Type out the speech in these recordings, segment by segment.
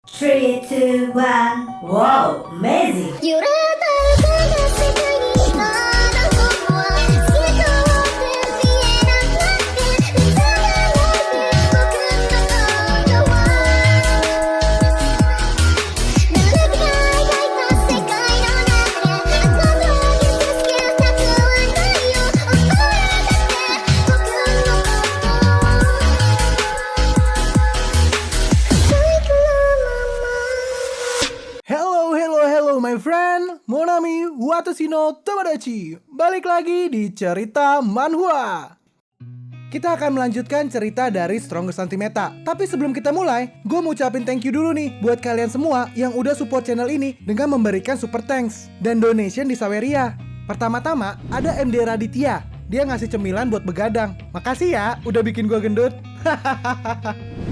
Three, two, one. Wow, amazing! 揺れた世界にまだ僕は人を見えなくなって見つめないで僕の心は濡れて描いた世界の中であなたを傷つけたくはないよ覚えて僕のことHello my friend, Monami Watashi no Tomodachi. Balik lagi di cerita manhwa. Kita akan melanjutkan cerita dari Strongest Anti-Meta. Tapi sebelum kita mulai, gue mau ucapin thank you dulu nih buat kalian semua yang udah support channel ini dengan memberikan super thanks dan donation di Saweria. Pertama-tama ada MD Raditya. Dia ngasih cemilan buat begadang. Makasih ya udah bikin gue gendut.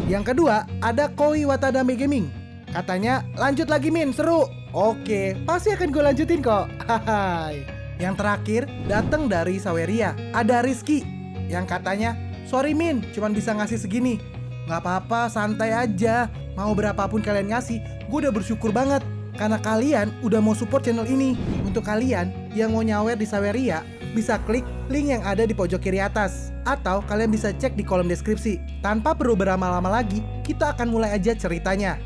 Yang kedua ada Koi Watadame Gaming. Katanya lanjut lagi Min, seru. Oke, pasti akan gue lanjutin kok. Hai. Yang terakhir datang dari Saweria. Ada Rizky yang katanya, sorry Min, cuman bisa ngasih segini. Gak apa-apa, santai aja. Mau berapapun kalian ngasih, gue udah bersyukur banget. Karena kalian udah mau support channel ini. Untuk kalian yang mau nyawer di Saweria, bisa klik link yang ada di pojok kiri atas. Atau kalian bisa cek di kolom deskripsi. Tanpa perlu berlama-lama lagi, kita akan mulai aja ceritanya.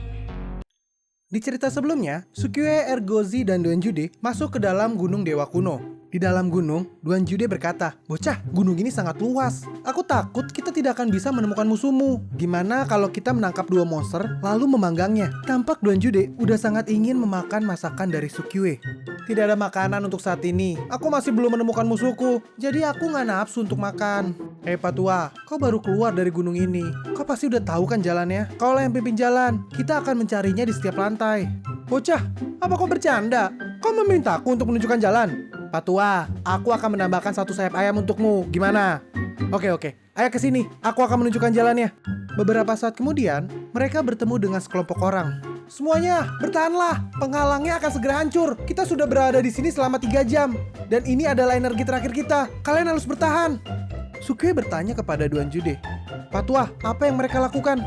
Di cerita sebelumnya, Sukyue, Ergozi, dan Doenjude masuk ke dalam gunung Dewa Kuno. Di dalam gunung, Doenjude berkata, "Bocah, gunung ini sangat luas. Aku takut kita tidak akan bisa menemukan musuhmu. Gimana kalau kita menangkap dua monster lalu memanggangnya?" Tampak Doenjude udah sangat ingin memakan masakan dari Sukyue. "Tidak ada makanan untuk saat ini. Aku masih belum menemukan musuhku. Jadi aku nggak nafsu untuk makan." "Hei Patua, kau baru keluar dari gunung ini. Kau pasti udah tahu kan jalannya? Kaulah yang pimpin jalan. Kita akan mencarinya di setiap lantai." "Bocah, apa kau bercanda? Kau memintaku untuk menunjukkan jalan?" "Patua, aku akan menambahkan satu sayap ayam untukmu. Gimana?" Oke. Ayo ke sini. Aku akan menunjukkan jalannya." Beberapa saat kemudian, mereka bertemu dengan sekelompok orang. "Semuanya, bertahanlah. Penghalangnya akan segera hancur. Kita sudah berada di sini selama 3 jam. Dan ini adalah energi terakhir kita. Kalian harus bertahan." Sukyue bertanya kepada Doenjude, "Patua, apa yang mereka lakukan?"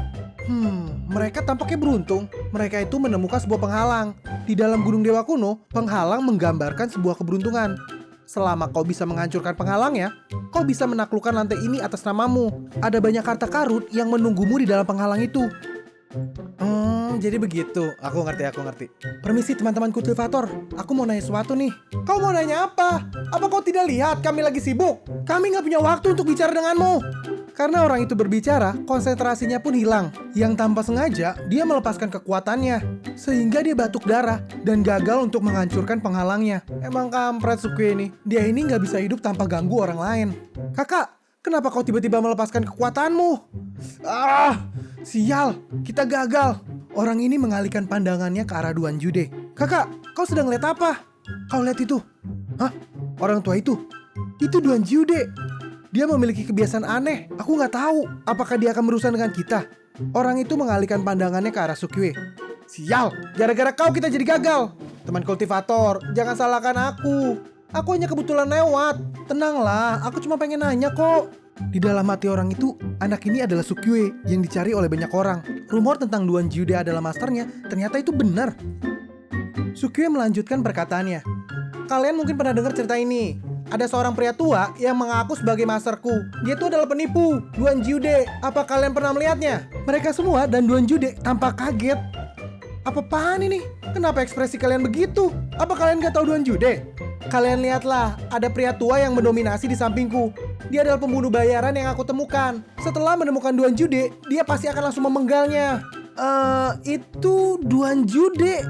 Mereka tampaknya beruntung. Mereka itu menemukan sebuah penghalang. Di dalam Gunung Dewa Kuno, penghalang menggambarkan sebuah keberuntungan. Selama kau bisa menghancurkan penghalangnya, kau bisa menaklukkan lantai ini atas namamu. Ada banyak harta karun yang menunggumu di dalam penghalang itu. Jadi begitu. Aku ngerti. Permisi teman-teman kultivator, aku mau nanya sesuatu nih. Kau mau nanya apa? Apa kau tidak lihat kami lagi sibuk? Kami nggak punya waktu untuk bicara denganmu. Karena orang itu berbicara, konsentrasinya pun hilang. Yang tanpa sengaja, dia melepaskan kekuatannya. Sehingga dia batuk darah dan gagal untuk menghancurkan penghalangnya. Emang kampret Sukyue ini. Dia ini nggak bisa hidup tanpa ganggu orang lain. "Kakak, kenapa kau tiba-tiba melepaskan kekuatanmu?" Sial, kita gagal. Orang ini mengalihkan pandangannya ke arah Doenjude. "Kakak, kau sedang lihat apa?" "Kau lihat itu?" "Hah? Orang tua itu?" "Itu Doenjude. Dia memiliki kebiasaan aneh. Aku nggak tahu apakah dia akan berurusan dengan kita." Orang itu mengalihkan pandangannya ke arah Sukyue. "Sial, gara-gara kau kita jadi gagal." "Teman kultivator, jangan salahkan aku. Aku hanya kebetulan lewat. Tenanglah, aku cuma pengen nanya kok." Di dalam hati orang itu, anak ini adalah Sukyue yang dicari oleh banyak orang. Rumor tentang Doenjude adalah masternya ternyata itu benar. Sukyue melanjutkan perkataannya. "Kalian mungkin pernah dengar cerita ini. Ada seorang pria tua yang mengaku sebagai masterku. Dia itu adalah penipu, Doenjude. Apa kalian pernah melihatnya?" Mereka semua dan Doenjude tampak kaget. "Apa-apaan ini? Kenapa ekspresi kalian begitu? Apa kalian gak tahu Doenjude? Kalian lihatlah, ada pria tua yang mendominasi di sampingku. Dia adalah pembunuh bayaran yang aku temukan. Setelah menemukan Doenjude, dia pasti akan langsung memenggalnya." Itu Doenjude.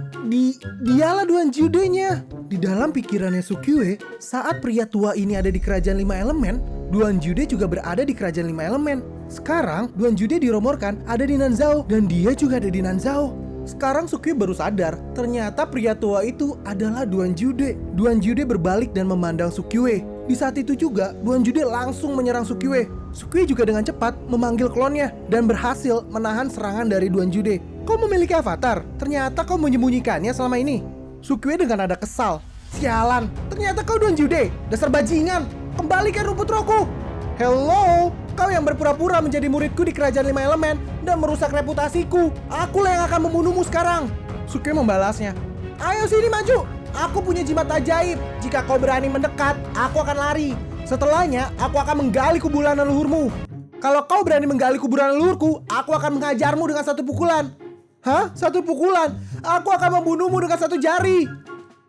Dialah Doenjude-nya. Di dalam pikirannya Sukyue, saat pria tua ini ada di kerajaan 5 elemen, Doenjude juga berada di kerajaan 5 elemen. Sekarang Doenjude diromorkan ada di Nanzao dan dia juga ada di Nanzao. Sekarang Sukyue baru sadar, ternyata pria tua itu adalah Doenjude. Doenjude berbalik dan memandang Sukyue. Di saat itu juga, Doenjude langsung menyerang Sukyue. Sukyue juga dengan cepat memanggil klonnya dan berhasil menahan serangan dari Doenjude. "Kau memiliki avatar? Ternyata kau menyembunyikannya selama ini." Sukyue dengan nada kesal. "Sialan, ternyata kau Doenjude. Dasar bajingan, kembalikan rumput rohku." "Hello, kau yang berpura-pura menjadi muridku di kerajaan 5 elemen, dan merusak reputasiku. Akulah yang akan membunuhmu sekarang. Sukue membalasnya. Ayo sini maju. Aku punya jimat ajaib. Jika kau berani mendekat, aku akan lari. Setelahnya, aku akan menggali kuburan leluhurmu. Kalau kau berani menggali kuburan leluhurku, aku akan menghajarmu dengan satu pukulan. Hah? Satu pukulan? Aku akan membunuhmu dengan satu jari.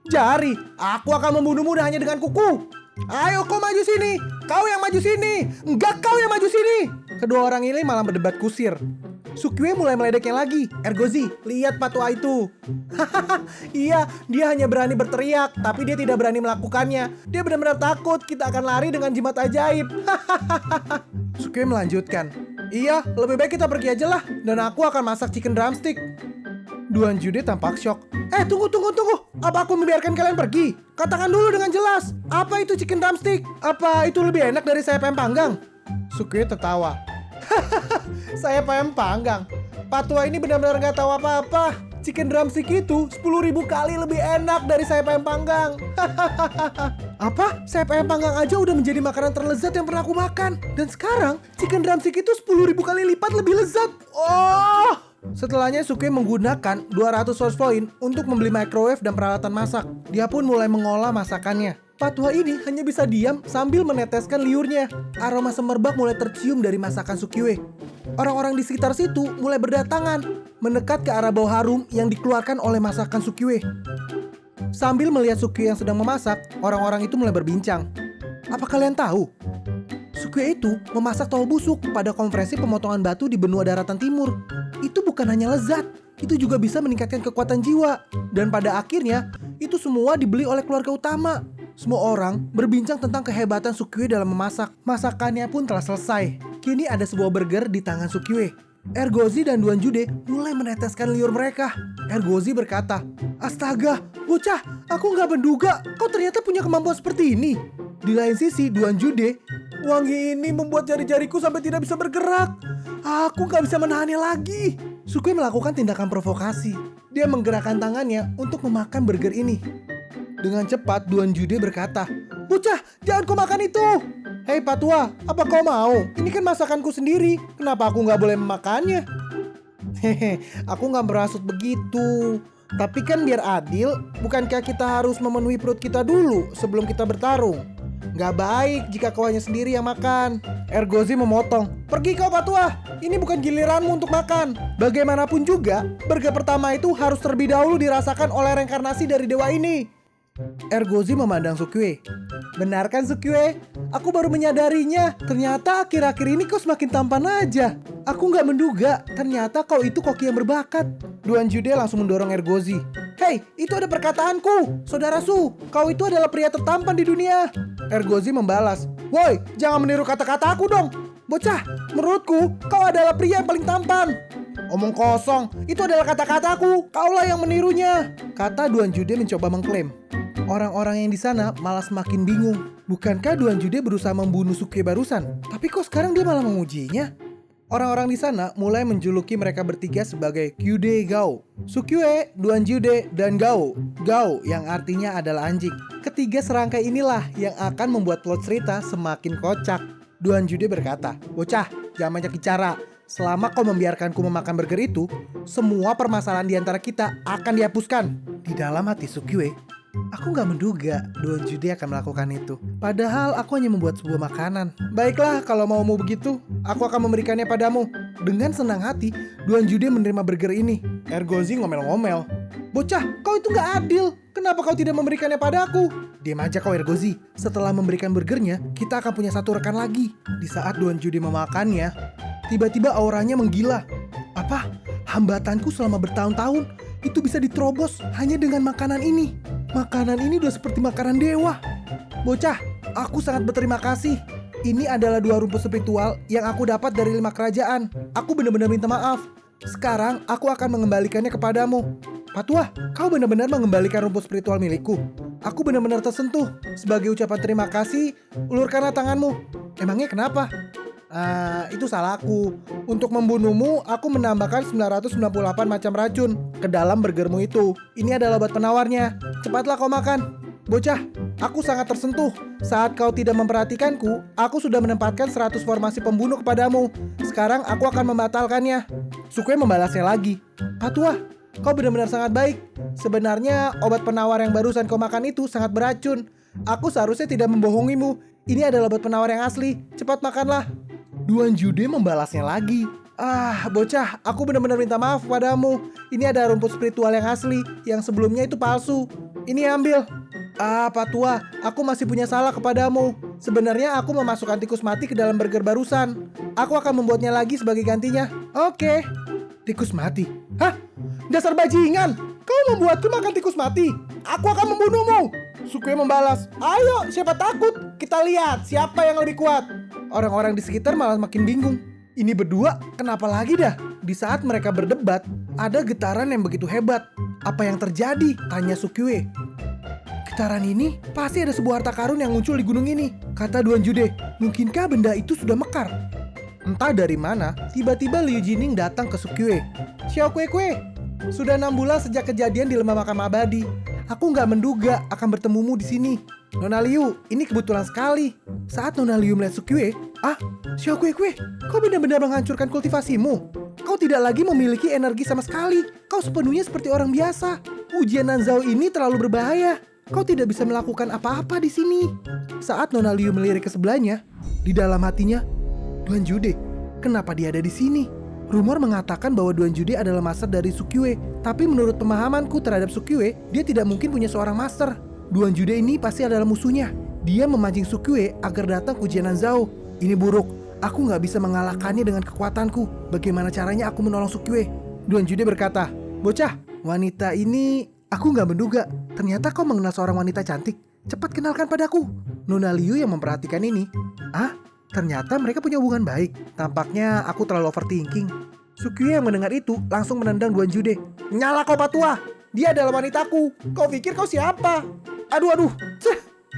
Jari? Aku akan membunuhmu hanya dengan kuku. Ayo kau maju sini. Kau yang maju sini. Enggak, kau yang maju sini. Kedua orang ini malah berdebat kusir. Sukue mulai meledeknya lagi. Ergozi, lihat patua itu. Iya, dia hanya berani berteriak, tapi dia tidak berani melakukannya. Dia benar-benar takut kita akan lari dengan jimat ajaib. Sukue melanjutkan. Iya, lebih baik kita pergi aja lah. Dan aku akan masak chicken drumstick. Duan Jude tampak syok. Tunggu. Apa aku membiarkan kalian pergi? Katakan dulu dengan jelas. Apa itu chicken drumstick? Apa itu lebih enak dari sayap ayam panggang? Sukue tertawa. Sayap ayam panggang. Patua ini benar-benar gak tahu apa-apa. Chicken drumstick itu 10.000 kali lebih enak dari sayap ayam panggang. Apa? Sayap ayam panggang aja udah menjadi makanan terlezat yang pernah aku makan. Dan sekarang chicken drumstick itu 10.000 kali lipat lebih lezat. Oh! Setelahnya Sukue menggunakan 200 source point untuk membeli microwave dan peralatan masak. Dia pun mulai mengolah masakannya. Patua ini hanya bisa diam sambil meneteskan liurnya. Aroma semerbak mulai tercium dari masakan Sukue. Orang-orang di sekitar situ mulai berdatangan, mendekat ke arah bau harum yang dikeluarkan oleh masakan Sukue. Sambil melihat Sukue yang sedang memasak, orang-orang itu mulai berbincang. Apa kalian tahu? Sukue itu memasak tahu busuk pada konferensi pemotongan batu di benua daratan timur. Itu bukan hanya lezat, itu juga bisa meningkatkan kekuatan jiwa. Dan pada akhirnya, itu semua dibeli oleh keluarga utama. Semua orang berbincang tentang kehebatan Sukue dalam memasak. Masakannya pun telah selesai. Kini ada sebuah burger di tangan Sukue. Ergozi dan Duan Jude mulai meneteskan liur mereka. Ergozi berkata, "Astaga, bocah, aku nggak menduga kau ternyata punya kemampuan seperti ini." Di lain sisi, Duan Jude, "Wangi ini membuat jari-jariku sampai tidak bisa bergerak. Aku nggak bisa menahannya lagi." Sukue melakukan tindakan provokasi. Dia menggerakkan tangannya untuk memakan burger ini. Dengan cepat, Duan Jude berkata, "Bocah, jangan kau makan itu." "Hei Patua, apa kau mau? Ini kan masakanku sendiri. Kenapa aku nggak boleh memakannya?" "Hehe, aku nggak bermaksud begitu. Tapi kan biar adil, bukankah kita harus memenuhi perut kita dulu sebelum kita bertarung? Nggak baik jika kau hanya sendiri yang makan." Ergozi memotong, "Pergi kau Patua, ini bukan giliranmu untuk makan. Bagaimanapun juga, burger pertama itu harus terlebih dahulu dirasakan oleh reinkarnasi dari dewa ini." Ergozi memandang Sukue. "Benar kan Sukue? Aku baru menyadarinya. Ternyata akhir-akhir ini kau semakin tampan aja. Aku nggak menduga, ternyata kau itu koki yang berbakat." Duan Jude langsung mendorong Ergozi. "Hei, itu ada perkataanku. Saudara Su, kau itu adalah pria tertampan di dunia." Ergozi membalas, "Woi, jangan meniru kata-kataku dong. Bocah, menurutku kau adalah pria yang paling tampan." "Omong kosong, itu adalah kata-kataku. Kaulah yang menirunya," kata Duan Jude mencoba mengklaim. Orang-orang yang di sana malah semakin bingung. Bukankah Duan Jude berusaha membunuh Sukue barusan? Tapi kok sekarang dia malah memujinya? Orang-orang di sana mulai menjuluki mereka bertiga sebagai Kyude Gao. Sukue, Duan Jude, dan Gao. Gao yang artinya adalah anjing. Ketiga serangkai inilah yang akan membuat plot cerita semakin kocak. Duan Jude berkata, "Bocah, jangan banyak bicara. Selama kau membiarkanku memakan burger itu, semua permasalahan di antara kita akan dihapuskan." Di dalam hati Sukue, aku gak menduga Duan Jude akan melakukan itu. Padahal aku hanya membuat sebuah makanan. "Baiklah, kalau maumu begitu, aku akan memberikannya padamu." Dengan senang hati, Duan Jude menerima burger ini. Ergozi ngomel-ngomel, "Bocah, kau itu gak adil. Kenapa kau tidak memberikannya padaku?" "Diam aja kau Ergozi. Setelah memberikan burgernya, kita akan punya satu rekan lagi." Di saat Duan Jude memakannya, tiba-tiba auranya menggila. Apa? Hambatanku selama bertahun-tahun itu bisa diterobos hanya dengan makanan ini. Makanan ini udah seperti makanan dewa. "Bocah, aku sangat berterima kasih. Ini adalah 2 rumput spiritual yang aku dapat dari 5 kerajaan. Aku benar-benar minta maaf. Sekarang aku akan mengembalikannya kepadamu." "Patua, kau benar-benar mengembalikan rumput spiritual milikku. Aku benar-benar tersentuh. Sebagai ucapan terima kasih, ulurkanlah tanganmu." "Emangnya kenapa?" Itu salahku. Untuk membunuhmu, aku menambahkan 998 macam racun ke dalam burgermu itu. Ini adalah obat penawarnya. Cepatlah kau makan." "Bocah, Aku sangat tersentuh. Saat kau tidak memperhatikanku, aku sudah menempatkan 100 formasi pembunuh kepadamu. Sekarang aku akan membatalkannya. Sukue membalasnya lagi. Patua, kau benar-benar sangat baik. Sebenarnya obat penawar yang barusan kau makan itu sangat beracun. Aku seharusnya tidak membohongimu. Ini adalah obat penawar yang asli. Cepat makanlah. Duan Jude membalasnya lagi. Bocah, aku benar-benar minta maaf padamu. Ini ada rumput spiritual yang asli, yang sebelumnya itu palsu. Ini ambil. Patua, aku masih punya salah kepadamu. Sebenarnya aku memasukkan tikus mati ke dalam burger barusan. Aku akan membuatnya lagi sebagai gantinya. Oke. Tikus mati? Hah? Dasar bajingan! Kau membuatku makan tikus mati? Aku akan membunuhmu! Sukue membalas, ayo siapa takut? Kita lihat siapa yang lebih kuat. Orang-orang di sekitar malah makin bingung. Ini berdua kenapa lagi dah? Di saat mereka berdebat, ada getaran yang begitu hebat. Apa yang terjadi? Tanya Sukue. Getaran ini pasti ada sebuah harta karun yang muncul di gunung ini, kata Duan Jude. Mungkinkah benda itu sudah mekar? Entah dari mana, tiba-tiba Liu Jining datang ke Sukue. Xiao Kue, sudah 6 bulan sejak kejadian di lembah makam abadi. Aku nggak menduga akan bertemumu di sini. Nona Liu, ini kebetulan sekali. Saat Nona Liu melihat Sukue, Xiao Kue, kau benar-benar menghancurkan kultivasimu. Kau tidak lagi memiliki energi sama sekali. Kau sepenuhnya seperti orang biasa. Ujian Nanzao ini terlalu berbahaya. Kau tidak bisa melakukan apa-apa di sini. Saat Nona Liu melirik ke sebelahnya, di dalam hatinya, Duan Jude, kenapa dia ada di sini? Rumor mengatakan bahwa Duan Jude adalah master dari Sukue, tapi menurut pemahamanku terhadap Sukue, dia tidak mungkin punya seorang master. Duan Jude ini pasti adalah musuhnya. Dia memancing Sukue agar datang ke ujian Nanzao. Ini buruk. Aku nggak bisa mengalahkannya dengan kekuatanku. Bagaimana caranya aku menolong Sukue? Duan Jude berkata, bocah, wanita ini aku nggak menduga. Ternyata kau mengenal seorang wanita cantik. Cepat kenalkan padaku. Nona Liu yang memperhatikan ini. Ternyata mereka punya hubungan baik. Tampaknya aku terlalu overthinking. Sukue yang mendengar itu langsung menendang Duan Jude. Nyala kau Patua. Dia adalah wanitaku. Kau pikir kau siapa? Aduh.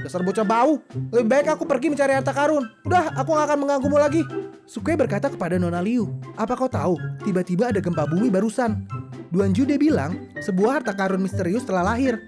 Dasar bocah bau. Lebih baik aku pergi mencari harta karun. Udah, aku gak akan mengganggumu lagi. Sukue berkata kepada Nona Liu. Apa kau tahu? Tiba-tiba ada gempa bumi barusan. Duan Jude bilang, sebuah harta karun misterius telah lahir.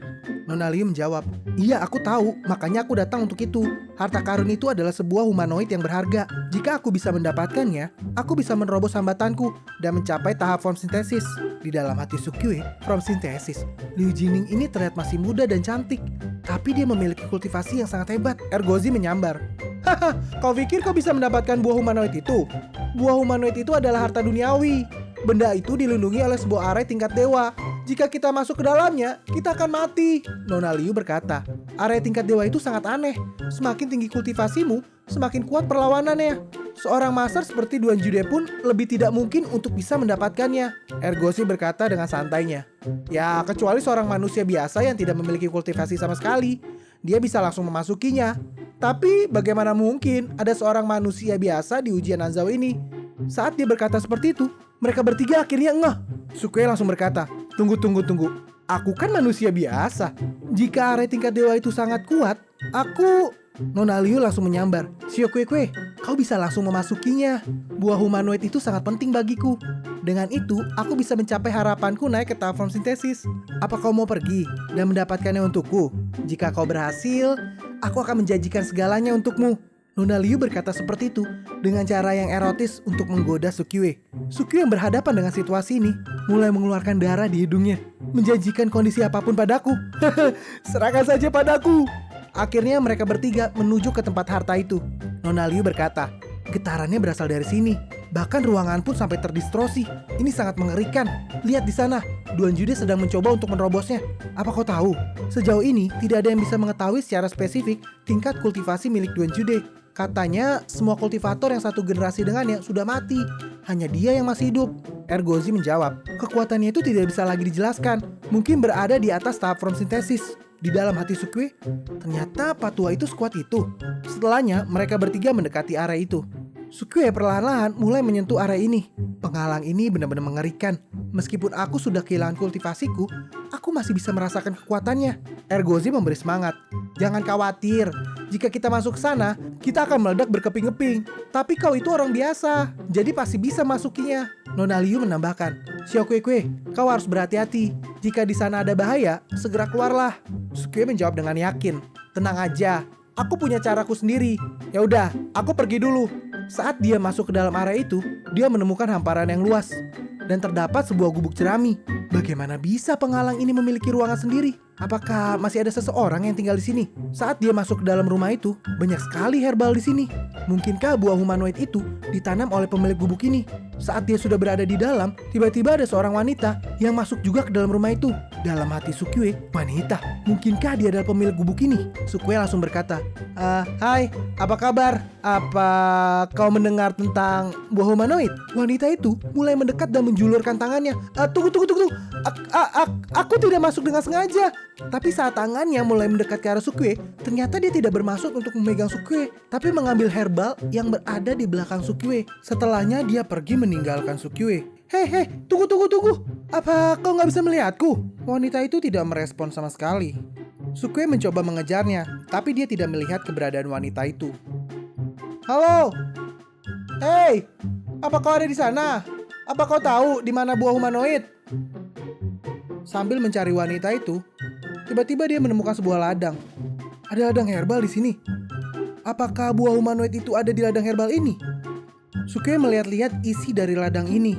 Nona Liu menjawab, iya aku tahu, makanya aku datang untuk itu. Harta karun itu adalah sebuah humanoid yang berharga. Jika aku bisa mendapatkannya, aku bisa menerobos hambatanku dan mencapai tahap form sintesis. Di dalam hati Sukue, form sintesis. Liu Jining ini terlihat masih muda dan cantik, tapi dia memiliki kultivasi yang sangat hebat. Ergozi menyambar. Haha, kau pikir kau bisa mendapatkan buah humanoid itu? Buah humanoid itu adalah harta duniawi. Benda itu dilindungi oleh sebuah area tingkat dewa. Jika kita masuk ke dalamnya, kita akan mati. Nona Liu berkata, area tingkat dewa itu sangat aneh. Semakin tinggi kultivasimu, semakin kuat perlawanannya. Seorang master seperti Duan Jude pun lebih tidak mungkin untuk bisa mendapatkannya. Ergozi berkata dengan santainya. Ya, kecuali seorang manusia biasa yang tidak memiliki kultivasi sama sekali. Dia bisa langsung memasukinya. Tapi bagaimana mungkin ada seorang manusia biasa di ujian Nanzao ini? Saat dia berkata seperti itu, mereka bertiga akhirnya ngeh. Sukue langsung berkata, Tunggu. Aku kan manusia biasa. Jika area tingkat dewa itu sangat kuat, aku... Nona Liu langsung menyambar. Xiao Kue, kau bisa langsung memasukinya. Buah humanoid itu sangat penting bagiku. Dengan itu, aku bisa mencapai harapanku naik ke tahap form sintesis. Apa kau mau pergi dan mendapatkannya untukku? Jika kau berhasil, aku akan menjanjikan segalanya untukmu. Nona Liu berkata seperti itu dengan cara yang erotis untuk menggoda Sukue. Sukue yang berhadapan dengan situasi ini mulai mengeluarkan darah di hidungnya, menjanjikan kondisi apapun padaku. Serahkan saja padaku. Akhirnya mereka bertiga menuju ke tempat harta itu. Nona Liu berkata, getarannya berasal dari sini. Bahkan ruangan pun sampai terdistorsi. Ini sangat mengerikan. Lihat di sana, Duan Jude sedang mencoba untuk menerobosnya. Apa kau tahu? Sejauh ini tidak ada yang bisa mengetahui secara spesifik tingkat kultivasi milik Duan Jude. Katanya semua kultivator yang satu generasi dengannya sudah mati. Hanya dia yang masih hidup. Ergozi menjawab, kekuatannya itu tidak bisa lagi dijelaskan. Mungkin berada di atas tahap form sintesis. Di dalam hati Sukue, ternyata Patua itu sekuat itu. Setelahnya, mereka bertiga mendekati area itu. Sukue perlahan-lahan mulai menyentuh area ini. Penghalang ini benar-benar mengerikan. Meskipun aku sudah kehilangan kultivasiku, aku masih bisa merasakan kekuatannya. Ergozi memberi semangat. Jangan khawatir, jika kita masuk ke sana, kita akan meledak berkeping-keping. Tapi kau itu orang biasa, jadi pasti bisa masukinya. Nona Liu menambahkan, Xiao Kue, kau harus berhati-hati. Jika di sana ada bahaya, segera keluarlah. Sukue menjawab dengan yakin. tenang aja. Aku punya caraku sendiri. Ya udah, aku pergi dulu. Saat dia masuk ke dalam area itu, dia menemukan hamparan yang luas dan terdapat sebuah gubuk jerami. Bagaimana bisa penghalang ini memiliki ruangan sendiri? Apakah masih ada seseorang yang tinggal di sini? Saat dia masuk ke dalam rumah itu, banyak sekali herbal di sini. Mungkinkah buah humanoid itu ditanam oleh pemilik gubuk ini? Saat dia sudah berada di dalam, tiba-tiba ada seorang wanita yang masuk juga ke dalam rumah itu. Dalam hati Sukue, wanita, mungkinkah dia adalah pemilik gubuk ini? Sukue langsung berkata, "Hai, apa kabar? Apa kau mendengar tentang buah humanoid?" Wanita itu mulai mendekat dan menjulurkan tangannya. Tunggu. Aku tidak masuk dengan sengaja. Tapi saat tangannya mulai mendekat ke arah Sukue, ternyata dia tidak bermaksud untuk memegang Sukue, tapi mengambil herbal yang berada di belakang Sukue. Setelahnya dia pergi meninggalkan Sukue. Hei, tunggu. Apa kau nggak bisa melihatku? Wanita itu tidak merespon sama sekali. Sukue mencoba mengejarnya, tapi dia tidak melihat keberadaan wanita itu. Halo? Hei, apa kau ada di sana? Apa kau tahu di mana buah humanoid? Sambil mencari wanita itu, tiba-tiba dia menemukan sebuah ladang. Ada ladang herbal di sini. Apakah buah humanoid itu ada di ladang herbal ini? Sukue melihat-lihat isi dari ladang ini,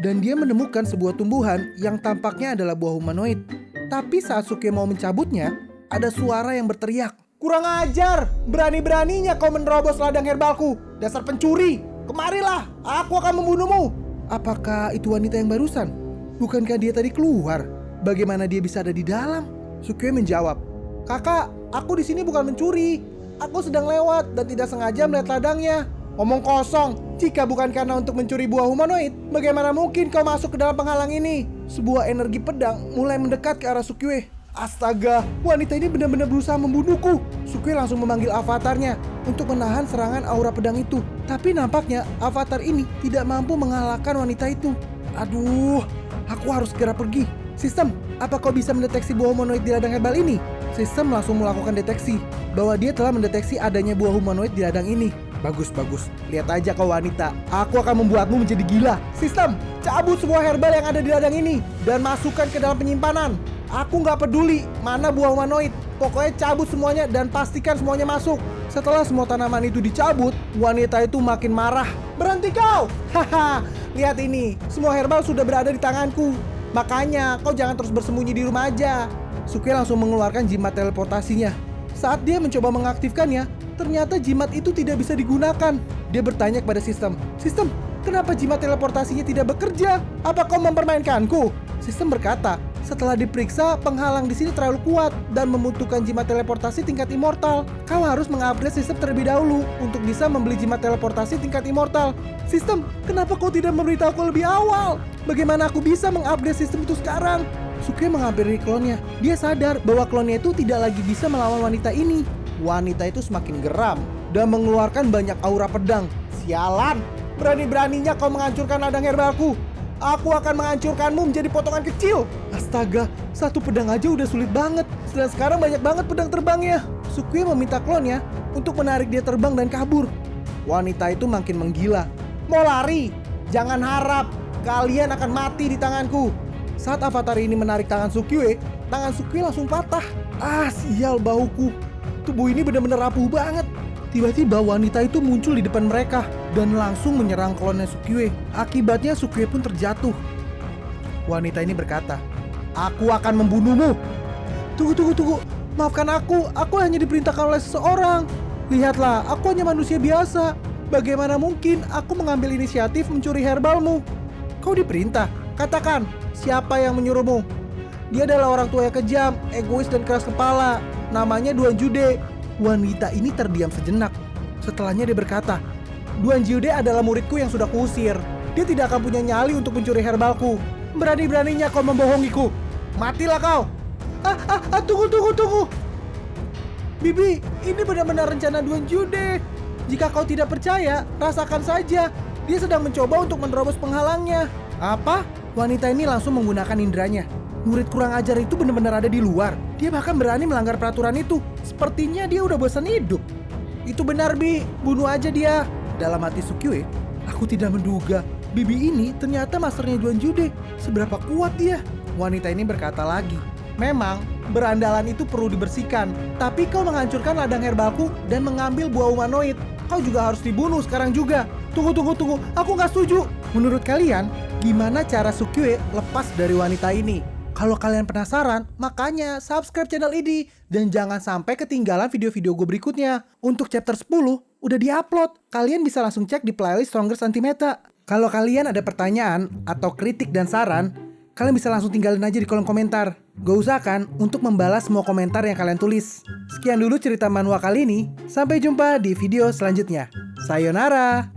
dan dia menemukan sebuah tumbuhan yang tampaknya adalah buah humanoid. Tapi saat Sukue mau mencabutnya, ada suara yang berteriak, "Kurang ajar! Berani-beraninya kau menerobos ladang herbalku! Dasar pencuri! Kemarilah! Aku akan membunuhmu!" Apakah itu wanita yang barusan? Bukankah dia tadi keluar? Bagaimana dia bisa ada di dalam? Sukue menjawab, "Kakak, aku di sini bukan mencuri. Aku sedang lewat dan tidak sengaja melihat ladangnya." Omong kosong. Jika bukan karena untuk mencuri buah humanoid, bagaimana mungkin kau masuk ke dalam penghalang ini? Sebuah energi pedang mulai mendekat ke arah Sukue. Astaga, wanita ini benar-benar berusaha membunuhku. Sukue langsung memanggil avatarnya untuk menahan serangan aura pedang itu. Tapi nampaknya avatar ini tidak mampu mengalahkan wanita itu. Aduh, aku harus segera pergi. Sistem, apa kau bisa mendeteksi buah humanoid di ladang herbal ini? Sistem langsung melakukan deteksi bahwa dia telah mendeteksi adanya buah humanoid di ladang ini. Bagus. Lihat aja kau wanita, aku akan membuatmu menjadi gila. Sistem, cabut semua herbal yang ada di ladang ini dan masukkan ke dalam penyimpanan. Aku nggak peduli mana buah humanoid. Pokoknya cabut semuanya dan pastikan semuanya masuk. Setelah semua tanaman itu dicabut, wanita itu makin marah. "Berhenti kau! Haha, lihat ini, semua herbal sudah berada di tanganku. Makanya kau jangan terus bersembunyi di rumah aja." Sukue langsung mengeluarkan jimat teleportasinya. Saat dia mencoba mengaktifkannya, ternyata jimat itu tidak bisa digunakan. Dia bertanya kepada sistem, "Sistem, kenapa jimat teleportasinya tidak bekerja? Apa kau mempermainkanku?" Sistem berkata, "Setelah diperiksa, penghalang di sini terlalu kuat dan membutuhkan jimat teleportasi tingkat immortal. Kau harus mengupgrade sistem terlebih dahulu untuk bisa membeli jimat teleportasi tingkat immortal." "Sistem, kenapa kau tidak memberitahuku lebih awal? Bagaimana aku bisa mengupgrade sistem itu sekarang?" Sukue menghampiri klonnya. Dia sadar bahwa klonnya itu tidak lagi bisa melawan wanita ini. Wanita itu semakin geram dan mengeluarkan banyak aura pedang. "Sialan! Berani-beraninya kau menghancurkan ladang herbalku. Aku akan menghancurkanmu menjadi potongan kecil." Astaga, satu pedang aja udah sulit banget. Dan sekarang banyak banget pedang terbangnya. Sukue meminta klonnya untuk menarik dia terbang dan kabur. Wanita itu makin menggila. "Mau lari? Jangan harap. Kalian akan mati di tanganku." Saat avatar ini menarik tangan Sukue langsung patah. Sial bahuku. Tubuh ini benar-benar rapuh banget. Tiba-tiba wanita itu muncul di depan mereka dan langsung menyerang klonnya Sukue. Akibatnya Sukue pun terjatuh. Wanita ini berkata, "Aku akan membunuhmu." Tunggu. Maafkan aku hanya diperintahkan oleh seseorang. Lihatlah, aku hanya manusia biasa. Bagaimana mungkin aku mengambil inisiatif mencuri herbalmu? Kau diperintah. Katakan, siapa yang menyuruhmu? Dia adalah orang tua yang kejam, egois dan keras kepala. Namanya Duan Jude. Wanita ini terdiam sejenak. Setelahnya dia berkata, "Duan Jude adalah muridku yang sudah kuusir. Dia tidak akan punya nyali untuk mencuri herbalku. Berani-beraninya kau membohongiku. Matilah kau." Tunggu. Bibi, ini benar-benar rencana Duan Jude. Jika kau tidak percaya, rasakan saja. Dia sedang mencoba untuk menerobos penghalangnya. Apa? Wanita ini langsung menggunakan indranya. Murid kurang ajar itu benar-benar ada di luar. Dia bahkan berani melanggar peraturan itu. Sepertinya dia udah bosan hidup. Itu benar, Bi. Bunuh aja dia. Dalam hati Sukue, aku tidak menduga Bibi ini ternyata masternya Duan Jude. Seberapa kuat dia? Wanita ini berkata lagi, "Memang berandalan itu perlu dibersihkan. Tapi kau menghancurkan ladang herbalku dan mengambil buah humanoid. Kau juga harus dibunuh sekarang juga. Tunggu. Aku nggak setuju. Menurut kalian, gimana cara Sukyue lepas dari wanita ini? Kalau kalian penasaran, makanya subscribe channel ini. Dan jangan sampai ketinggalan video-video gue berikutnya. Untuk chapter 10, udah diupload. Kalian bisa langsung cek di playlist Stronger Santimeta. Kalau kalian ada pertanyaan atau kritik dan saran, kalian bisa langsung tinggalin aja di kolom komentar. Gue usahakan untuk membalas semua komentar yang kalian tulis. Sekian dulu cerita manhwa kali ini. Sampai jumpa di video selanjutnya. Sayonara!